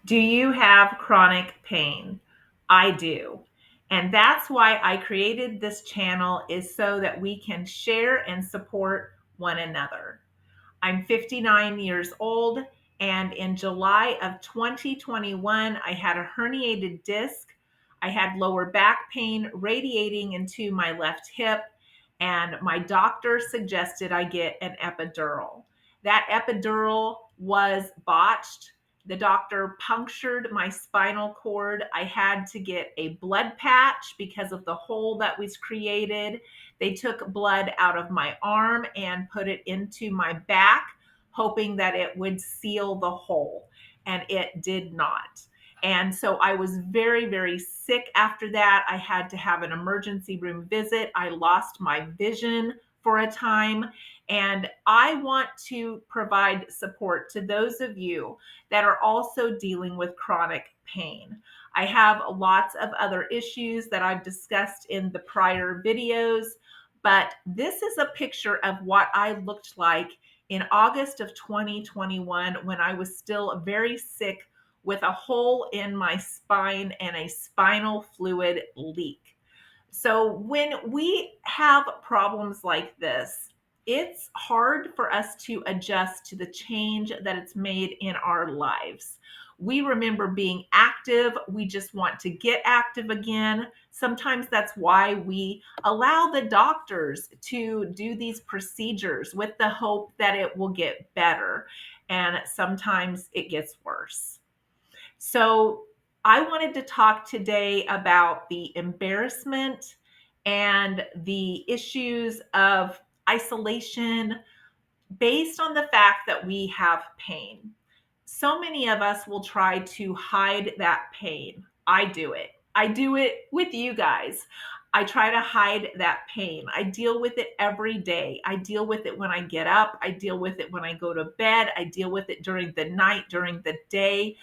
Do you have chronic pain? I do. And that's why I created this channel, is so that we can share and support one another. I'm 59 years old, and in July of 2021, I had a herniated disc. I had lower back pain radiating into my left hip, and my doctor suggested I get an epidural. That epidural was botched. The doctor punctured my spinal cord. I had to get a blood patch because of the hole that was created. They took blood out of my arm and put it into my back, hoping that it would seal the hole, and it did not. And so I was very, very sick after that. I had to have an emergency room visit. I lost my vision for a time. And I want to provide support to those of you that are also dealing with chronic pain. I have lots of other issues that I've discussed in the prior videos, but this is a picture of what I looked like in August of 2021 when I was still very sick with a hole in my spine and a spinal fluid leak. So when we have problems like this, it's hard for us to adjust to the change that it's made in our lives. We remember being active. We just want to get active again. Sometimes that's why we allow the doctors to do these procedures with the hope that it will get better. And sometimes it gets worse. So I wanted to talk today about the embarrassment and the issues of isolation based on the fact that we have pain. So many of us will try to hide that pain. I do it. I do it with you guys. I try to hide that pain. I deal with it every day. I deal with it when I get up. I deal with it when I go to bed. I deal with it during the night, during the day.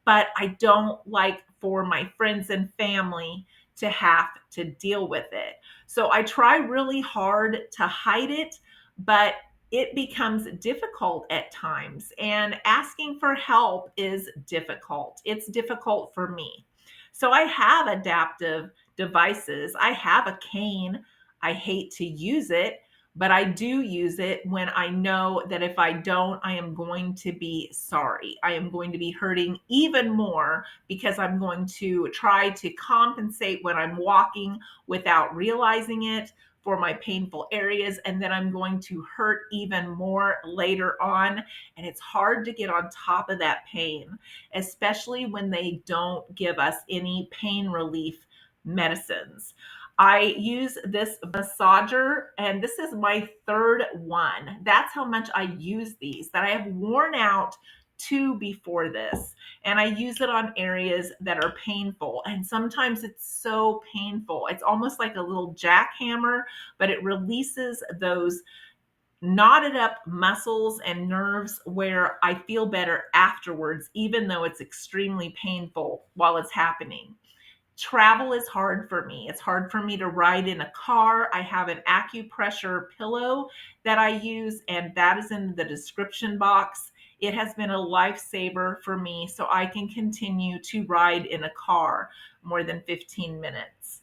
But I don't like for my friends and family to have to deal with it. So I try really hard to hide it, but it becomes difficult at times, and asking for help is difficult. It's difficult for me. So I have adaptive devices. I have a cane. I hate to use it, but I do use it when I know that if I don't, I am going to be sorry. I am going to be hurting even more because I'm going to try to compensate when I'm walking without realizing it for my painful areas, and then I'm going to hurt even more later on. And it's hard to get on top of that pain, especially when they don't give us any pain relief medicines. I use this massager, and this is my third one. That's how much I use these, that I have worn out two before this. And I use it on areas that are painful. And sometimes it's so painful. It's almost like a little jackhammer, but it releases those knotted up muscles and nerves where I feel better afterwards, even though it's extremely painful while it's happening. Travel is hard for me. It's hard for me to ride in a car. I have an acupressure pillow that I use, and that is in the description box. It has been a lifesaver for me, so I can continue to ride in a car more than 15 minutes.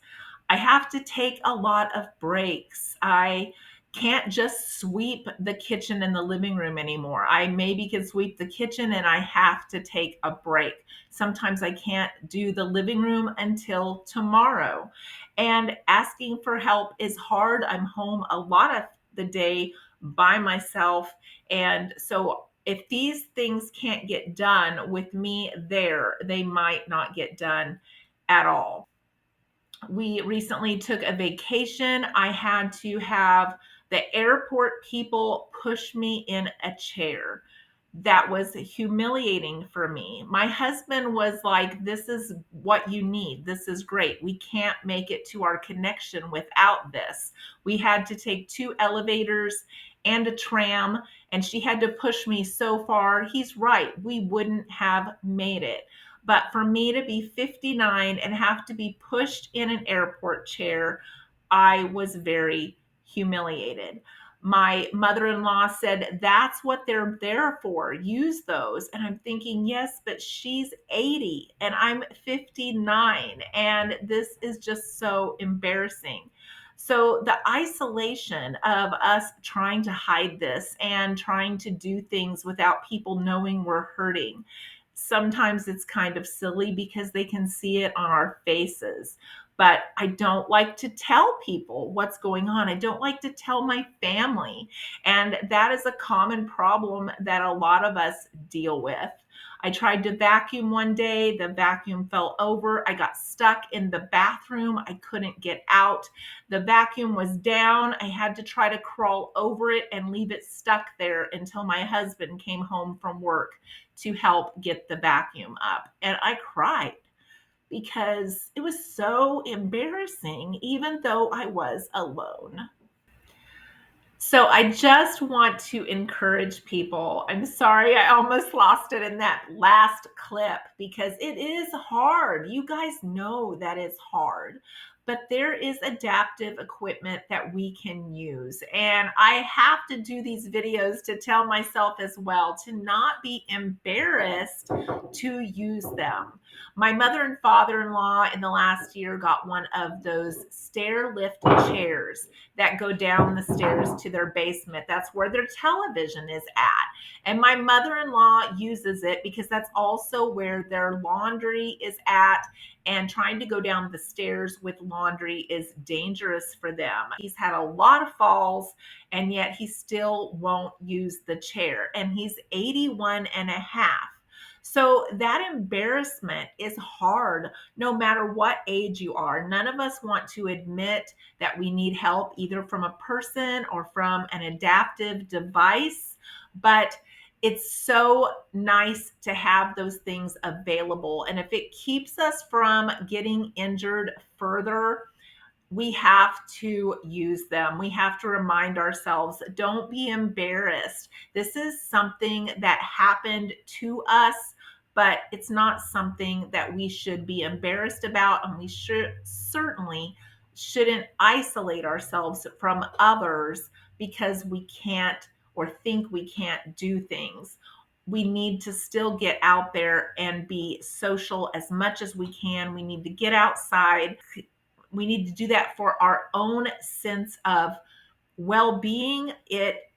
I have to take a lot of breaks. I can't just sweep the kitchen and the living room anymore. I maybe can sweep the kitchen and I have to take a break. Sometimes I can't do the living room until tomorrow. And asking for help is hard. I'm home a lot of the day by myself. And so if these things can't get done with me there, they might not get done at all. We recently took a vacation. I had to have the airport people push me in a chair. That was humiliating for me. My husband was like, "This is what you need. This is great. We can't make it to our connection without this." We had to take two elevators and a tram, and she had to push me so far. He's right. We wouldn't have made it. But for me to be 59 and have to be pushed in an airport chair, I was very humiliated. My mother-in-law said, that's what they're there for. Use those. And I'm thinking, yes, but she's 80 and I'm 59. And this is just so embarrassing. So the isolation of us trying to hide this and trying to do things without people knowing we're hurting. Sometimes it's kind of silly because they can see it on our faces. But I don't like to tell people what's going on. I don't like to tell my family. And that is a common problem that a lot of us deal with. I tried to vacuum one day, the vacuum fell over. I got stuck in the bathroom. I couldn't get out. The vacuum was down. I had to try to crawl over it and leave it stuck there until my husband came home from work to help get the vacuum up. And I cried because it was so embarrassing, even though I was alone. So I just want to encourage people. I'm sorry I almost lost it in that last clip because it is hard. You guys know that it's hard. But there is adaptive equipment that we can use. And I have to do these videos to tell myself as well to not be embarrassed to use them. My mother and father-in-law in the last year got one of those stair lift chairs that go down the stairs to their basement. That's where their television is at. And my mother-in-law uses it because that's also where their laundry is at. And trying to go down the stairs with laundry is dangerous for them. He's had a lot of falls, and yet he still won't use the chair. And he's 81 and a half. So that embarrassment is hard no matter what age you are. None of us want to admit that we need help either from a person or from an adaptive device, but it's so nice to have those things available. And if it keeps us from getting injured further, we have to use them. We have to remind ourselves, don't be embarrassed. This is something that happened to us, but it's not something that we should be embarrassed about. And we should certainly shouldn't isolate ourselves from others because we can't or think we can't do things. We need to still get out there and be social as much as we can. We need to get outside. We need to do that for our own sense of well-being. It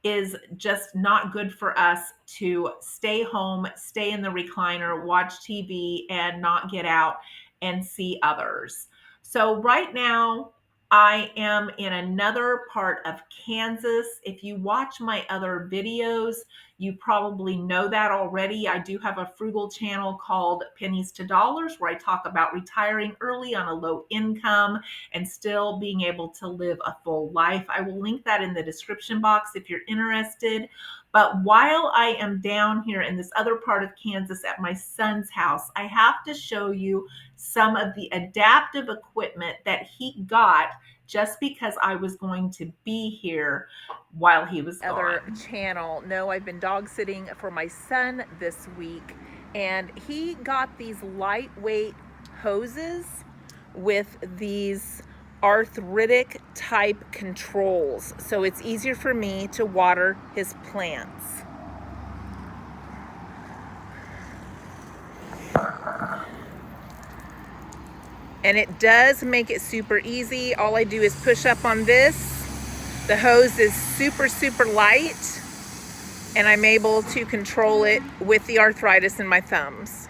is just not good for us to stay home, stay in the recliner, watch TV, and not get out and see others. So right now, I am in another part of Kansas. If you watch my other videos, you probably know that already. I do have a frugal channel called Pennies to Dollars where I talk about retiring early on a low income and still being able to live a full life. I will link that in the description box if you're interested. But while I am down here in this other part of Kansas at my son's house, I have to show you some of the adaptive equipment that he got just because I was going to be here while he was other gone. Channel. No, I've been dog sitting for my son this week, and he got these lightweight hoses with these arthritic type controls, so it's easier for me to water his plants. And it does make it super easy. All I do is push up on this. The hose is super, super light, and I'm able to control it with the arthritis in my thumbs.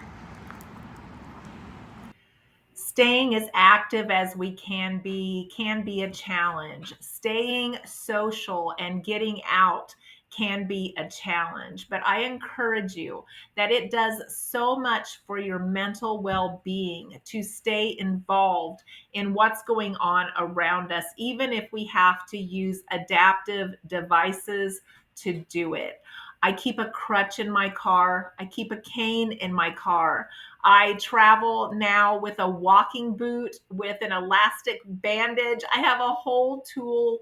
Staying as active as we can be a challenge. Staying social and getting out can be a challenge, but I encourage you that it does so much for your mental well-being to stay involved in what's going on around us, even if we have to use adaptive devices to do it. I keep a crutch in my car. I keep a cane in my car. I travel now with a walking boot with an elastic bandage. I have a whole tool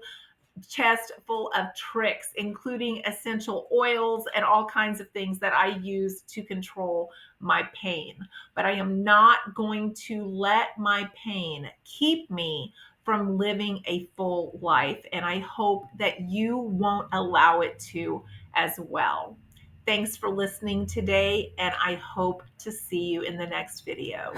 chest full of tricks, including essential oils and all kinds of things that I use to control my pain. But I am not going to let my pain keep me from living a full life. And I hope that you won't allow it to as well. Thanks for listening today, and I hope to see you in the next video.